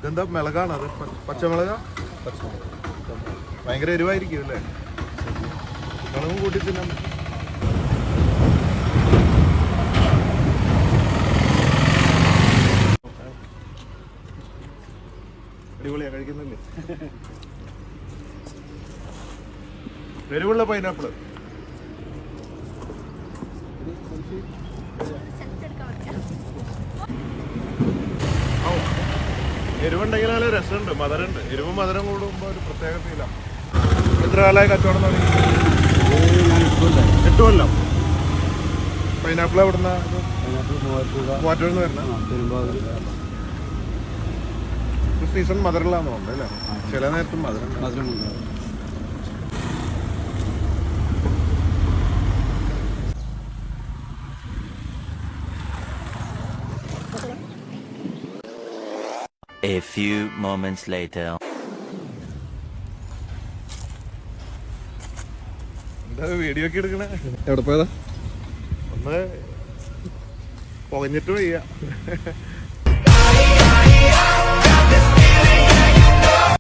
ഇതെന്താ മിളകാണ്? അത് പച്ചമുളക. ഭയങ്കര എരിവായിരിക്കും അല്ലേ? മുളകും കൂട്ടി തിന്നാൻ പറ്റും. അടിപൊളിയാ, കഴിക്കുന്നില്ലേ? എരിവുള്ള പൈനാപ്പിള്. എരിവുണ്ടെങ്കിലാലും രസമുണ്ട്, മധുരമുണ്ട്. എരിവും മധുരം കൂടുമ്പോൾ ഒരു പ്രത്യേക ഫീലാണ്. എത്ര കാലമായി കച്ചവടം തുടങ്ങി? 8 കൊല്ലം. പൈനാപ്പിൾ എവിടുന്ന? മൂവാറ്റൂരിൽ നിന്ന് വരുന്ന. സീസൺ മധുരമുള്ളതാന്ന് തോന്നുന്നു അല്ലേ? ചില നേരത്തും മധുരമുണ്ട്. A few moments later. എന്താ വീഡിയോ ഒക്കെ എടുക്കണേ? എവിടെ പോയതാ? ഒന്ന് പുകഞ്ഞിട്ട് വയ്യ.